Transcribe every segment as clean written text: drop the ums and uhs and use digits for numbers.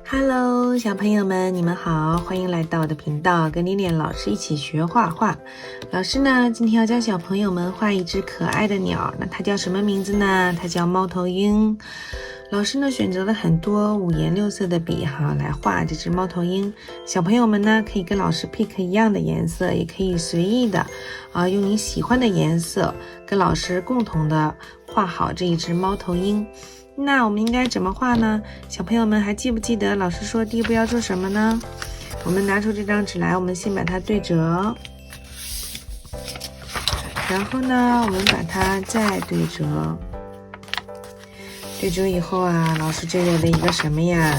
Hello，小朋友们，你们好，欢迎来到我的频道，跟Lilian老师一起学画画。老师呢，今天要教小朋友们画一只可爱的鸟，那它叫什么名字呢？它叫猫头鹰。老师呢，选择了很多五颜六色的笔来画这只猫头鹰。小朋友们呢，可以跟老师 pick 一样的颜色，也可以随意的用你喜欢的颜色跟老师共同的画好这一只猫头鹰。那我们应该怎么画呢？小朋友们还记不记得老师说第一步要做什么呢？我们拿出这张纸来，我们先把它对折，然后呢，我们把它再对折。对折以后老师就有了一个什么呀？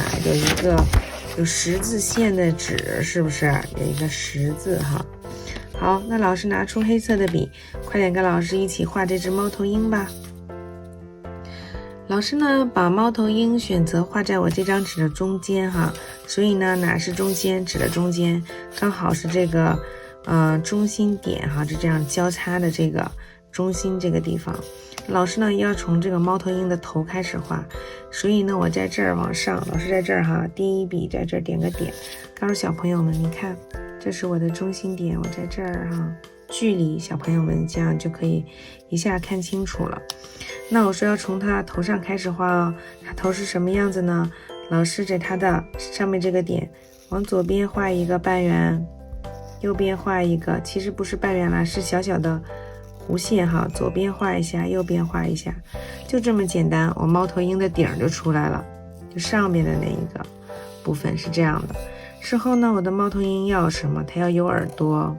有十字线的纸，是不是？有一个十字哈。好，那老师拿出黑色的笔，快点跟老师一起画这只猫头鹰吧。老师呢，把猫头鹰选择画在我这张纸的中间所以呢，哪是中间？纸的中间刚好是这个中心点就这样交叉的这个中心这个地方。老师呢要从这个猫头鹰的头开始画，所以呢我在这儿往上，老师在这儿第一笔在这儿点个点，告诉小朋友们，你看这是我的中心点，我在这儿距离小朋友们这样就可以一下看清楚了。那我说要从他头上开始画他头是什么样子呢？老师在他的上面这个点往左边画一个半圆，右边画一个，其实不是半圆啦，是小小的弧线左边画一下，右边画一下，就这么简单，我猫头鹰的顶就出来了，就上面的那一个部分是这样的。之后呢，我的猫头鹰要什么？它要有耳朵，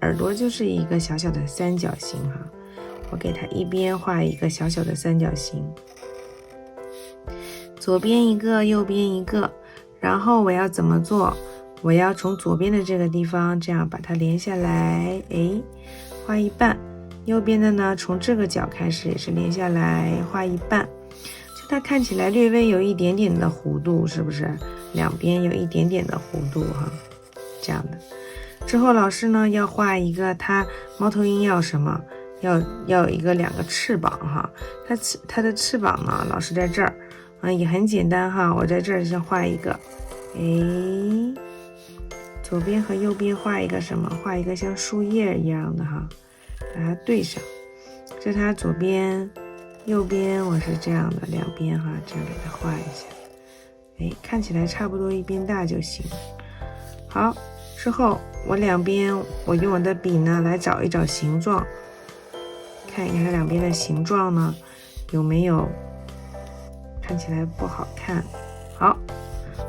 耳朵就是一个小小的三角形我给它一边画一个小小的三角形，左边一个，右边一个。然后我要怎么做？我要从左边的这个地方这样把它连下来，画一半。右边的呢，从这个角开始也是连下来，画一半。就它看起来略微有一点点的弧度，是不是？两边有一点点的弧度这样的。之后老师呢要画一个它猫头鹰要什么？要有两个翅膀它的翅膀呢，老师在这儿也很简单我在这儿先画一个，左边和右边画一个什么？画一个像树叶一样的把它对上。这它左边右边我是这样的，两边这样给它画一下，看起来差不多一边大就行。好，之后我两边我用我的笔呢来找一找形状，看一看它两边的形状呢有没有看起来不好看。好，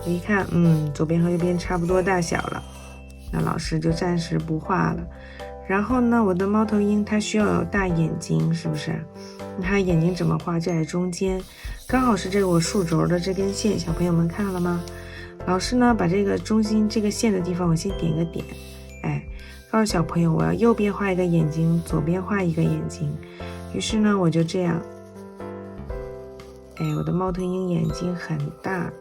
我一看左边和右边差不多大小了，那老师就暂时不画了。然后呢，我的猫头鹰它需要有大眼睛，是不是？那它眼睛怎么画？就在中间，刚好是这个我竖轴的这根线，小朋友们看了吗？老师呢把这个中心这个线的地方我先点个点，告诉小朋友我要右边画一个眼睛，左边画一个眼睛。于是呢我就这样，我的猫头鹰眼睛很大，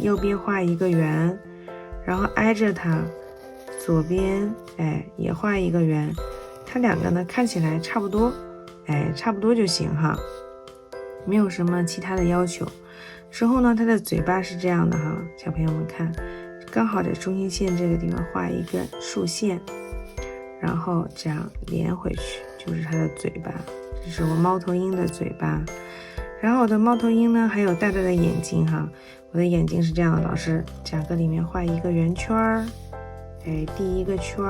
右边画一个圆，然后挨着它左边也画一个圆，它两个呢看起来差不多，差不多就行没有什么其他的要求。之后呢，它的嘴巴是这样的小朋友们看，刚好在中心线这个地方画一个竖线，然后这样连回去，就是它的嘴巴，这是我猫头鹰的嘴巴。然后我的猫头鹰呢还有大大的眼睛我的眼睛是这样的，老师两个里面画一个圆圈第一个圈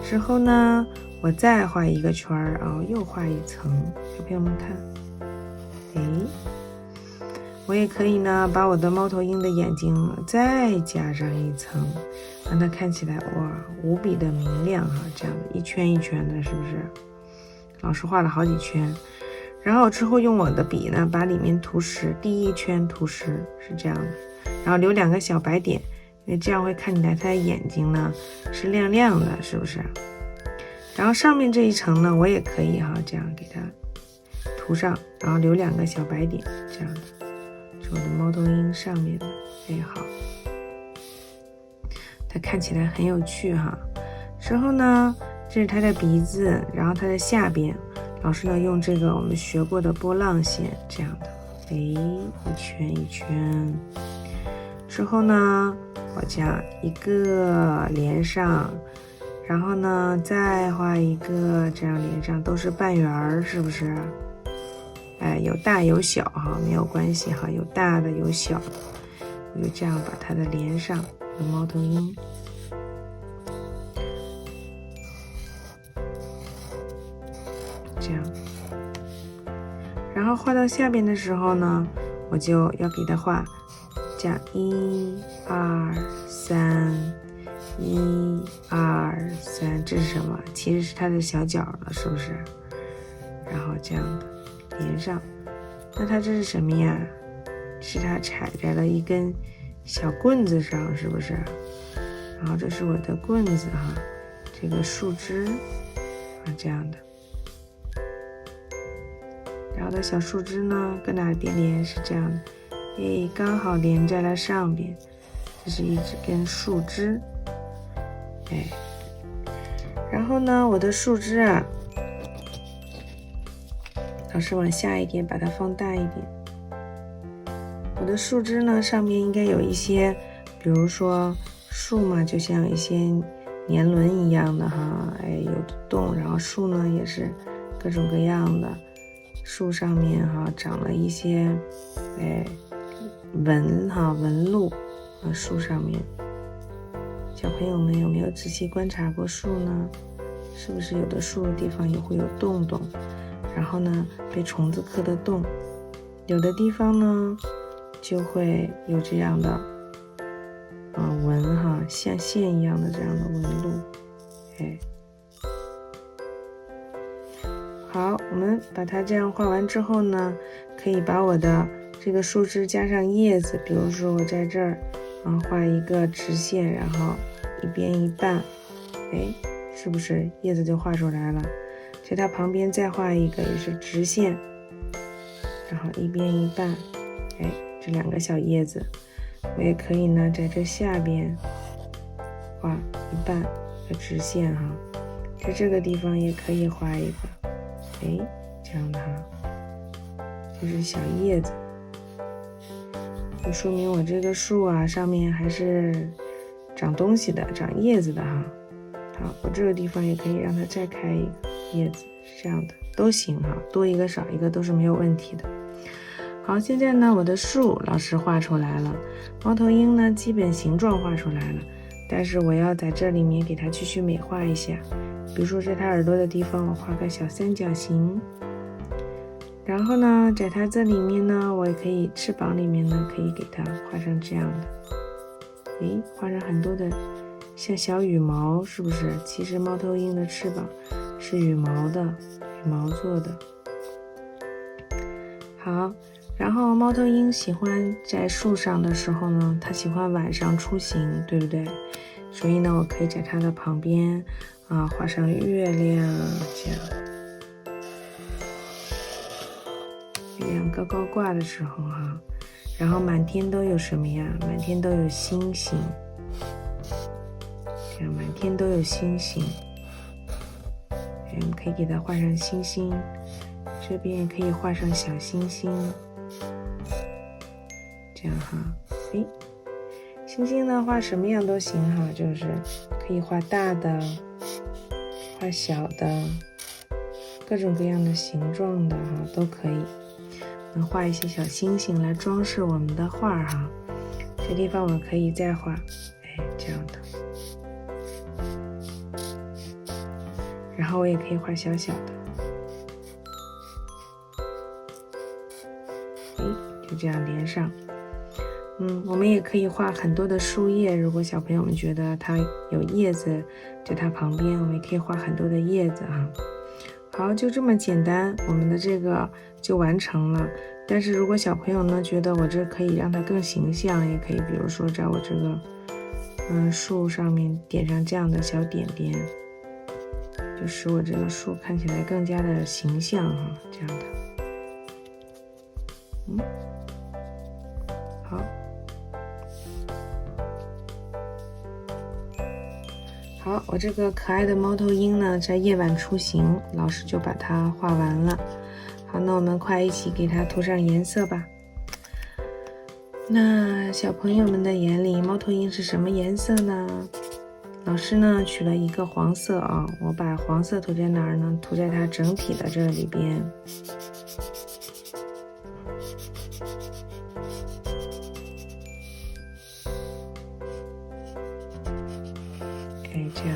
之后呢我再画一个圈然后又画一层，小朋友们看，我也可以呢把我的猫头鹰的眼睛再加上一层，让它看起来无比的明亮这样的一圈一圈的，是不是？老师画了好几圈，然后之后用我的笔呢把里面涂实，第一圈涂实是这样的，然后留两个小白点，因为这样会看起来它的眼睛呢是亮亮的，是不是？然后上面这一层呢我也可以这样给它涂上，然后留两个小白点，这样的是我的猫头鹰上面的，好，它看起来很有趣之后呢这是它的鼻子，然后它的下边老师要用这个我们学过的波浪线，这样的一圈一圈。之后呢，我将一个连上，然后呢再画一个，这样连上，都是半圆儿，是不是？有大有小哈，没有关系哈，有大的有小的，我就这样把它的连上，有猫头鹰。这样，然后画到下边的时候呢，我就要给它画这样1、2、3，1、2、3，这是什么？其实是它的小脚了，是不是？然后这样的连上，那它这是什么呀？是它踩在了一根小棍子上，是不是？然后这是我的棍子哈，这个树枝啊，这样的。然后的小树枝呢，跟哪边连？是这样的，刚好连在了上边。这是一根树枝，然后呢，我的树枝啊，老师往下一点，把它放大一点。我的树枝呢，上面应该有一些，比如说树嘛，就像一些年轮一样的哈，有的洞，然后树呢也是各种各样的。树上面哈长了一些纹路树上面，小朋友们有没有仔细观察过树呢？是不是有的树的地方也会有洞洞，然后呢被虫子刻的洞，有的地方呢就会有这样的纹哈，像线一样的这样的纹路。好，我们把它这样画完之后呢，可以把我的这个树枝加上叶子，比如说我在这儿画一个直线，然后一边一半，是不是叶子就画出来了？在它旁边再画一个也是直线，然后一边一半，这两个小叶子。我也可以呢在这下边画一半的直线哈，在这个地方也可以画一个，这样的哈，就是小叶子，就说明我这个树啊上面还是长东西的，长叶子的哈。好，我这个地方也可以让它再开一个叶子，是这样的，都行哈，多一个少一个都是没有问题的。好，现在呢我的树老师画出来了，猫头鹰呢基本形状画出来了，但是我要在这里面给它继续美化一下，比如说在它耳朵的地方我画个小三角形，然后呢在它这里面呢我也可以翅膀里面呢可以给它画成这样的，画成很多的像小羽毛，是不是？其实猫头鹰的翅膀是羽毛做的。好，然后猫头鹰喜欢在树上的时候呢，它喜欢晚上出行，对不对？所以呢，我可以在它的旁边画上月亮，这样。月亮高高挂的时候哈，然后满天都有什么呀？满天都有星星。这样满天都有星星，我们可以给它画上星星，这边也可以画上小星星，这样哈，星星呢画什么样都行哈，就是可以画大的，画小的，各种各样的形状的哈都可以。能画一些小星星来装饰我们的画哈，这地方我可以再画，这样的。然后我也可以画小小的，就这样连上。我们也可以画很多的树叶，如果小朋友们觉得它有叶子在它旁边，我们也可以画很多的叶子哈。好，就这么简单，我们的这个就完成了。但是如果小朋友呢觉得我这可以让它更形象，也可以比如说在我这个树上面点上这样的小点点，就使我这个树看起来更加的形象哈，这样的。好，好，我这个可爱的猫头鹰呢，在夜晚出行，老师就把它画完了。好，那我们快一起给它涂上颜色吧。那小朋友们的眼里，猫头鹰是什么颜色呢？老师呢取了一个黄色啊，我把黄色涂在哪儿呢？涂在它整体的这里边。哎，这样，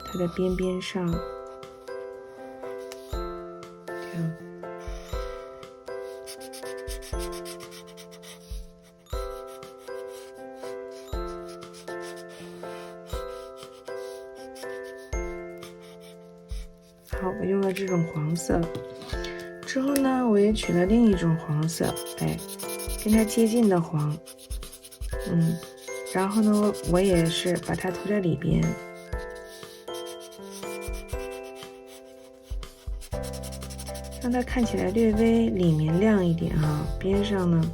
它的边边上，这样。好，我用了这种黄色，之后呢，我也取了另一种黄色，哎，跟它接近的黄，然后呢，我也是把它涂在里边，让它看起来略微里面亮一点啊，边上呢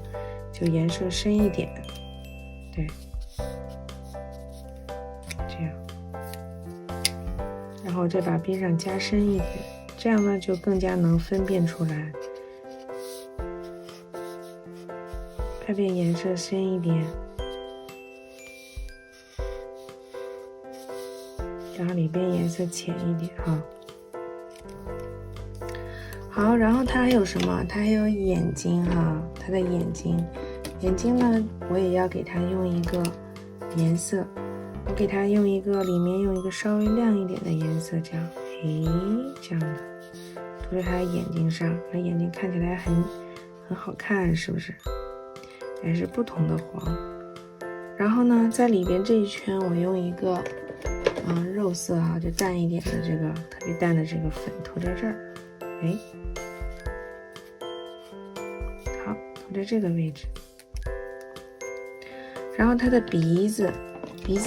就颜色深一点，对，这样。然后再把边上加深一点，这样呢就更加能分辨出来。外边颜色深一点，然后里边颜色浅一点哈。好，然后它还有什么？它还有眼睛哈，它的眼睛呢，我也要给它用一个颜色。我给它用一个里面用一个稍微亮一点的颜色，这样，这样的涂在它的眼睛上，它眼睛看起来很好看，是不是？还是不同的黄。然后呢，在里边这一圈，我用一个肉色啊，就淡一点的这个特别淡的这个粉涂在这儿，好，涂在这个位置。然后它的鼻子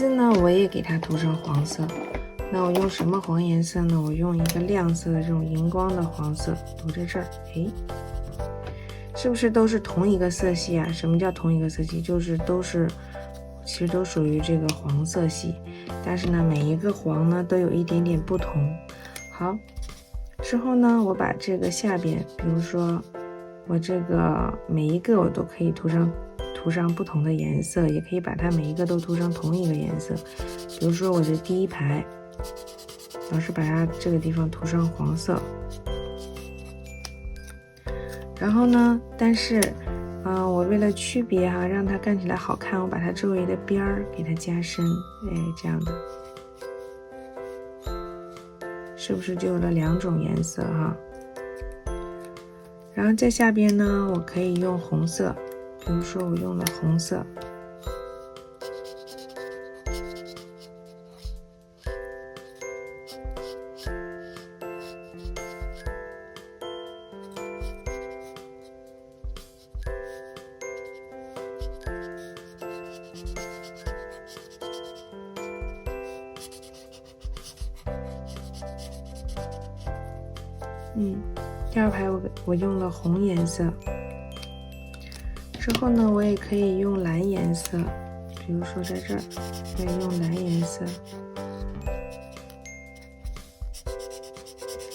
呢，我也给它涂成黄色。那我用什么黄颜色呢？我用一个亮色的这种荧光的黄色涂在这儿。是不是都是同一个色系啊？什么叫同一个色系？就是其实都属于这个黄色系，但是呢，每一个黄呢都有一点点不同。好，之后呢，我把这个下边，比如说我这个每一个我都可以涂上不同的颜色，也可以把它每一个都涂成同一个颜色。比如说我的第一排，老师把它这个地方涂上黄色，然后呢，但是我为了区别哈，让它看起来好看，我把它周围的边儿给它加深，这样的，是不是就有了两种颜色哈？然后在下边呢，我可以用红色，比如说我用了红色，第二排我用了红颜色，之后呢，我也可以用蓝颜色，比如说在这儿，可以用蓝颜色。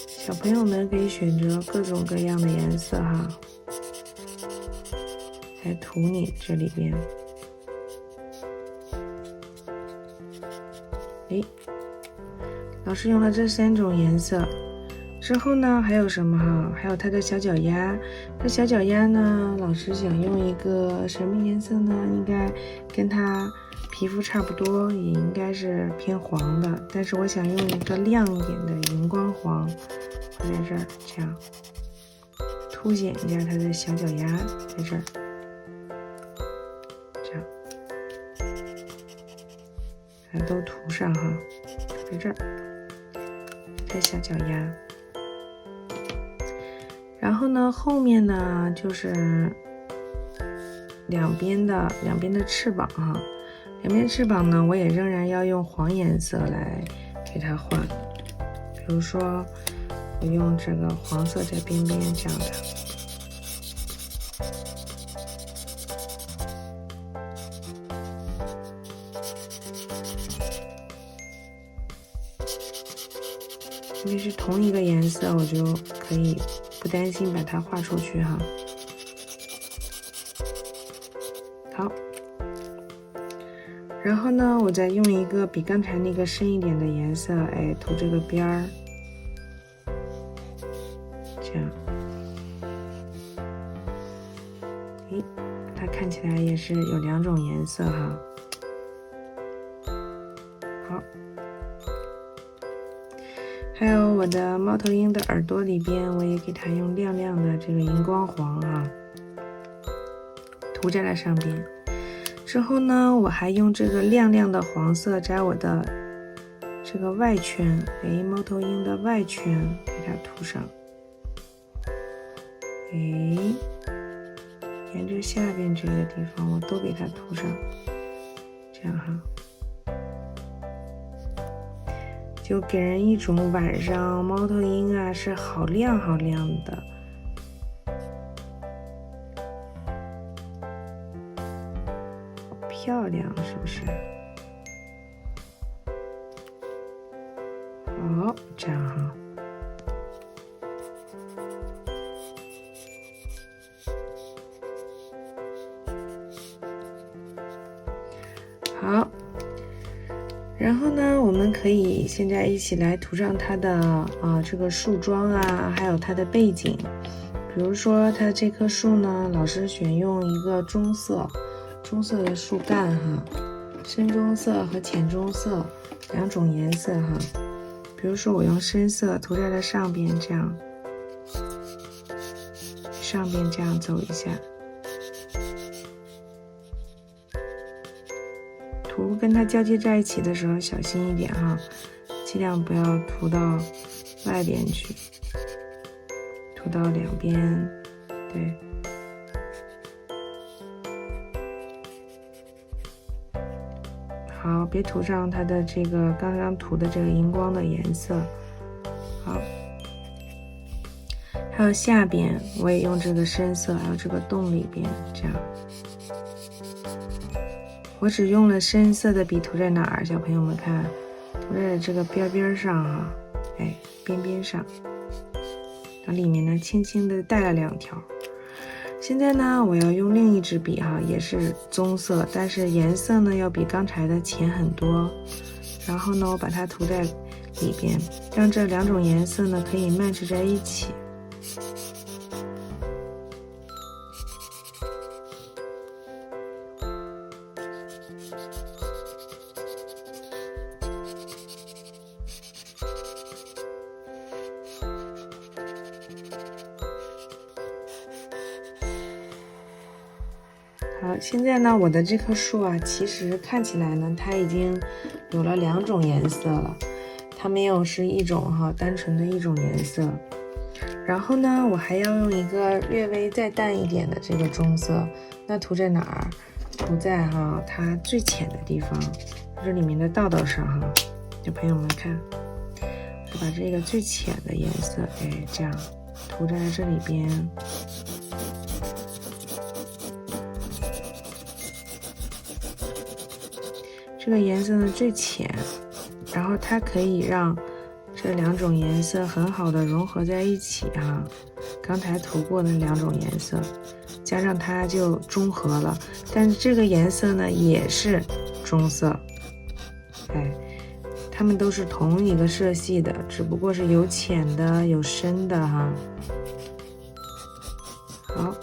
小朋友们可以选择各种各样的颜色哈，来涂你这里边。老师用了这3种颜色。之后呢，还有什么哈？还有它的小脚丫。这小脚丫呢，老师想用一个什么颜色呢？应该跟它皮肤差不多，也应该是偏黄的。但是我想用一个亮一点的荧光黄，放在这儿，这样凸显一下它的小脚丫，在这儿，这样，把它都涂上哈，在这儿，这小脚丫。然后呢，后面呢就是两边的翅膀哈，两边翅膀呢，我也仍然要用黄颜色来给它画。比如说，我用这个黄色在边边这样的。因为是同一个颜色，我就可以不担心把它画出去哈。然后呢，我再用一个比刚才那个深一点的颜色，哎，涂这个边儿，这样，哎，它看起来也是有2种颜色哈。好，还有我的猫头鹰的耳朵里边，我也给它用亮亮的这个荧光黄啊，涂在了上边。之后呢，我还用这个亮亮的黄色在我的这个外圈，哎，猫头鹰的外圈给它涂上，哎，沿着下边这个地方我都给它涂上，这样哈，就给人一种晚上猫头鹰啊是好亮好亮的。漂亮是不是？好，这样哈。好，然后呢，我们可以现在一起来涂上它的这个树桩啊，还有它的背景。比如说它这棵树呢，老师选用一个棕色的树干哈，深棕色和浅棕色2种颜色哈。比如说我用深色涂在了上边，这样上边这样走一下，涂跟它交接在一起的时候小心一点哈，尽量不要涂到外边去，涂到2边，对。好，别涂上它的这个刚刚涂的这个荧光的颜色。好，还有下边我也用这个深色，还有这个洞里边这样。我只用了深色的笔涂在哪儿？小朋友们看，涂在这个边边上哈，哎，边边上。然后里面呢，轻轻的带了2条。现在呢，我要用另一支笔哈，也是棕色，但是颜色呢要比刚才的浅很多。然后呢，我把它涂在里边，让这2种颜色呢可以 match 在一起。好，现在呢，我的这棵树啊，其实看起来呢，它已经有了2种颜色了，它没有是一种哈，单纯的一种颜色。然后呢，我还要用一个略微再淡一点的这个棕色，那涂在哪儿？涂在哈它最浅的地方，这里面的道道上哈。小朋友们看，我把这个最浅的颜色，哎，这样涂在这里边。这个颜色呢最浅，然后它可以让这2种颜色很好的融合在一起啊。刚才涂过的2种颜色，加上它就中和了。但是这个颜色呢也是棕色，哎，它们都是同一个色系的，只不过是有浅的有深的哈。好。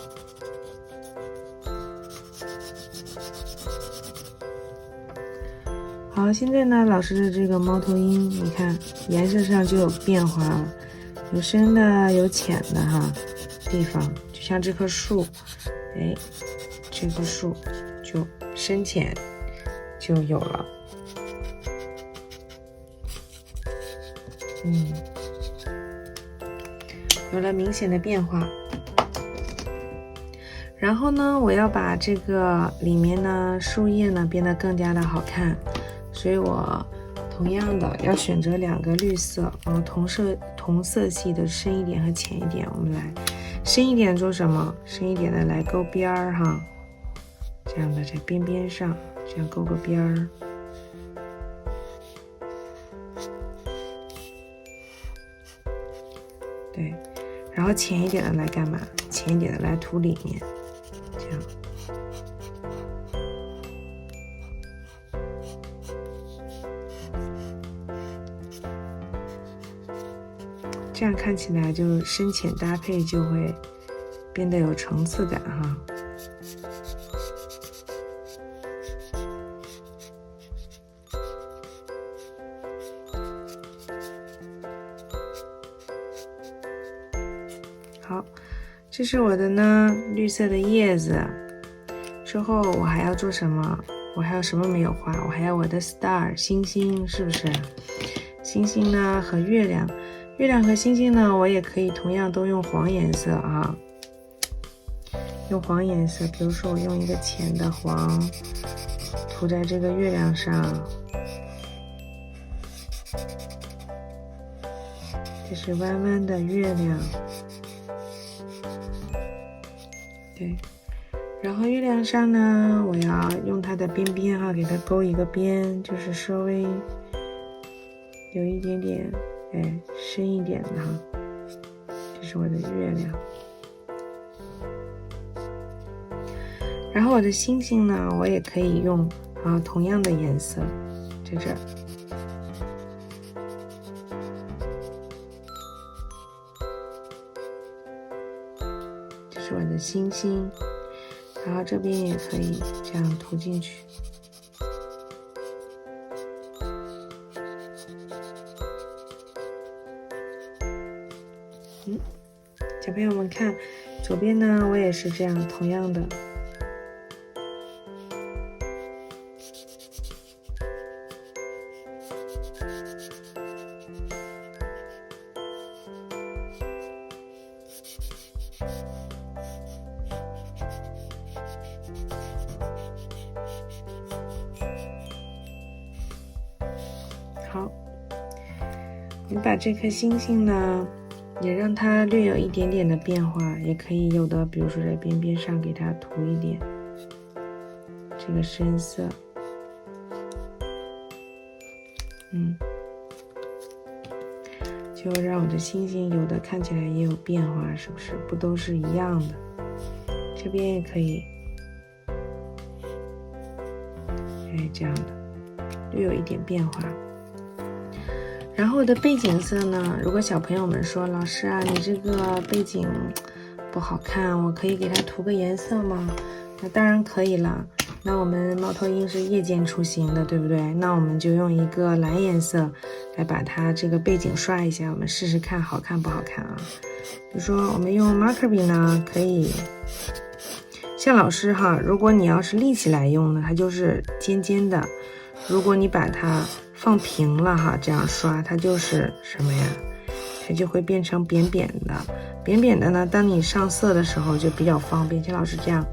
好，现在呢，老师的这个猫头鹰，你看颜色上就有变化了，有深的，有浅的哈地方，就像这棵树，哎，这棵树就深浅就有了，有了明显的变化。然后呢，我要把这个里面呢树叶呢变得更加的好看。所以我同样的要选择2个绿色，同色系的深一点和浅一点。我们来深一点做什么？深一点的来勾边儿哈，这样的在边边上这样勾个边儿。对，然后浅一点的来干嘛？浅一点的来涂里面，这样。看起来就深浅搭配就会变得有层次感哈。好，这是我的呢绿色的叶子。之后我还要做什么？我还有什么没有画？我还有我的 star 星星，是不是？星星呢和月亮，月亮和星星呢，我也可以同样都用黄颜色啊，用黄颜色。比如说我用一个浅的黄涂在这个月亮上，这是弯弯的月亮。对，然后月亮上呢，我要用它的边边哈，给它勾一个边，就是稍微有一点点，深一点的哈。这是我的月亮。然后我的星星呢，我也可以用同样的颜色，在这儿。这是我的星星。然后这边也可以这样涂进去。小朋友们看，左边呢，我也是这样同样的。好，你把这颗星星呢，也让它略有一点点的变化，也可以有的，比如说在边边上给它涂一点这个深色，就让我的星星有的看起来也有变化，是不是？不都是一样的？这边也可以，这样的，略有一点变化。然后我的背景色呢，如果小朋友们说老师啊，你这个背景不好看，我可以给它涂个颜色吗？那当然可以了。那我们猫头鹰是夜间出行的，对不对？那我们就用一个蓝颜色来把它这个背景刷一下，我们试试看好看不好看啊。比如说我们用 marker 笔呢，可以像老师哈，如果你要是立起来用呢，它就是尖尖的；如果你把它放平了哈，这样刷它就是什么呀？它就会变成扁扁的。扁扁的呢，当你上色的时候就比较方便。像老师这样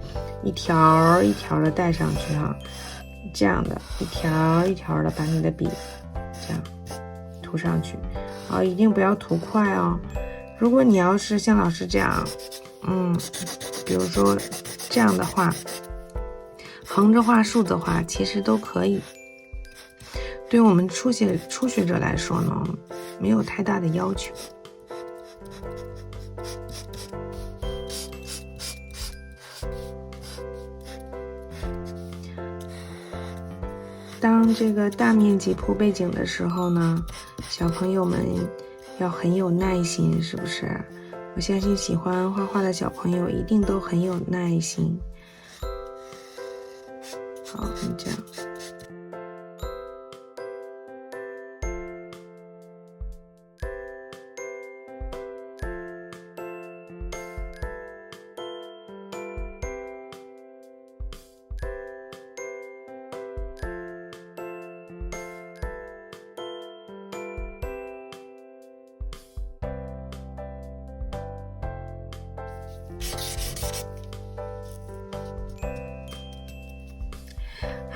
一条一条的带上去哈，这样的一条一条的把你的笔这样涂上去，一定不要涂快哦。如果你要是像老师这样，比如说这样的话，横着画、竖着画，其实都可以。对于我们初学者来说呢，没有太大的要求。当这个大面积铺背景的时候呢，小朋友们要很有耐心，是不是？我相信喜欢画画的小朋友一定都很有耐心。好，这样。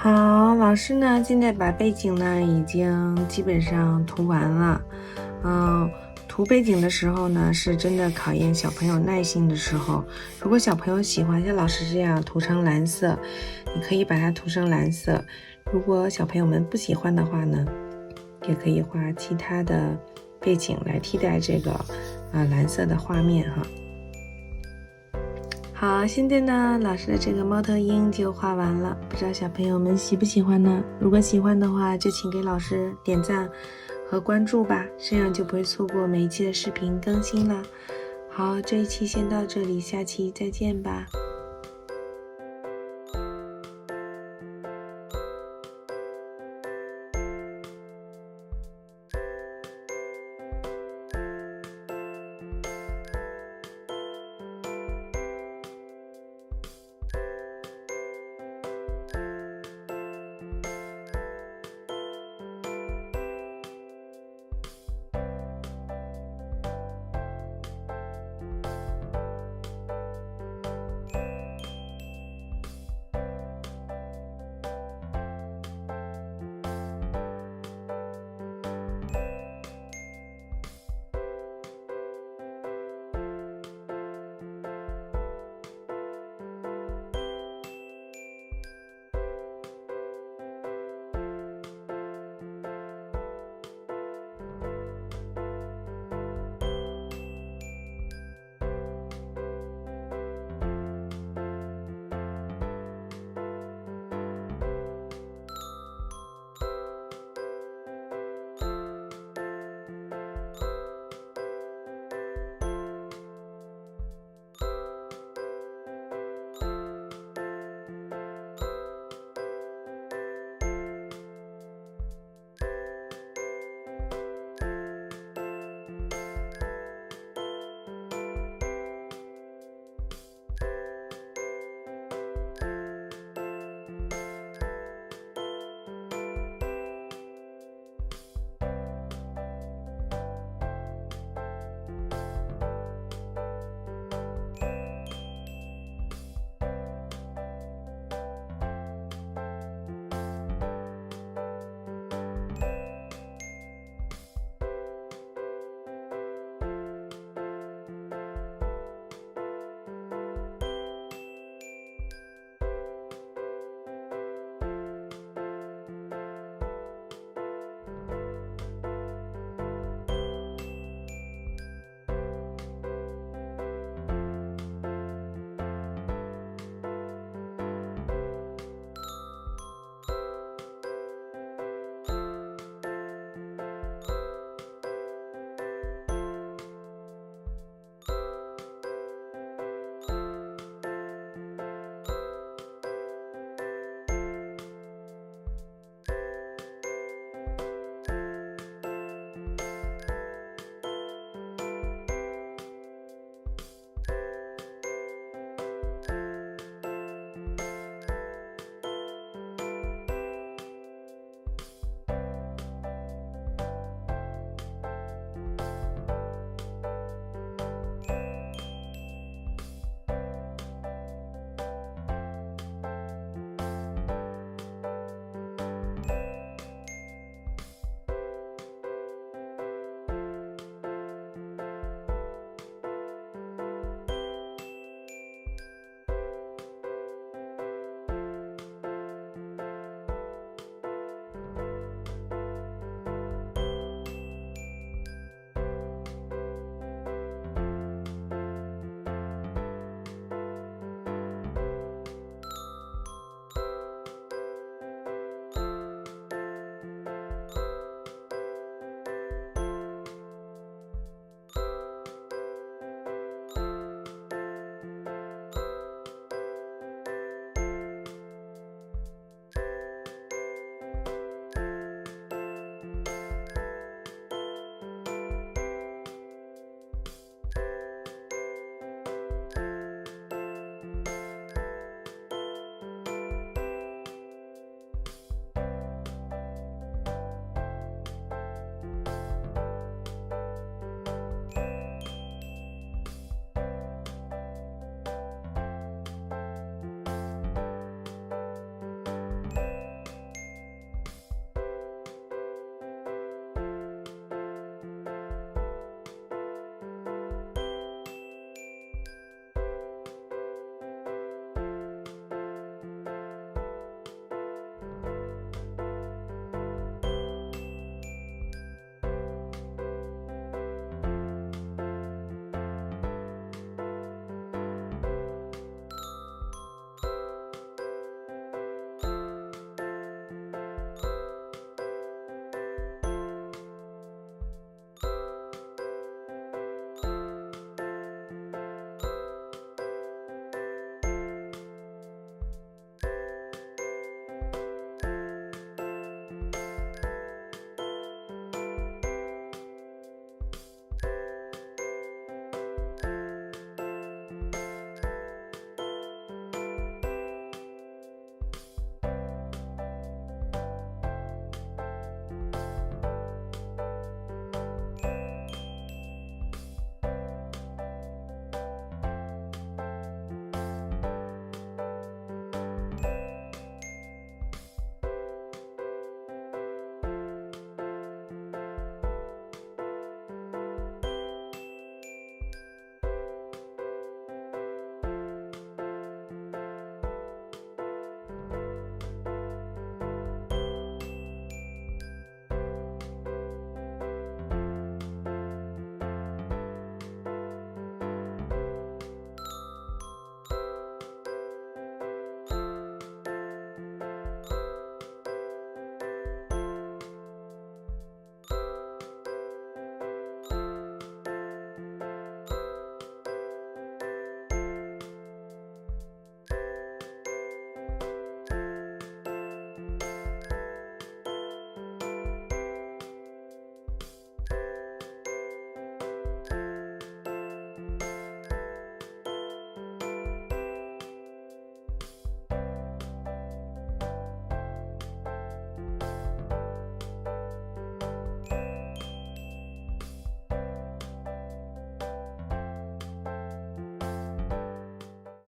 好，老师呢现在把背景呢已经基本上涂完了。涂背景的时候呢是真的考验小朋友耐心的时候。如果小朋友喜欢像老师这样涂成蓝色，你可以把它涂成蓝色。如果小朋友们不喜欢的话呢，也可以画其他的背景来替代这个蓝色的画面哈。好，现在呢，老师的这个猫头鹰就画完了，不知道小朋友们喜不喜欢呢？如果喜欢的话，就请给老师点赞和关注吧，这样就不会错过每一期的视频更新了。好，这一期先到这里，下期再见吧。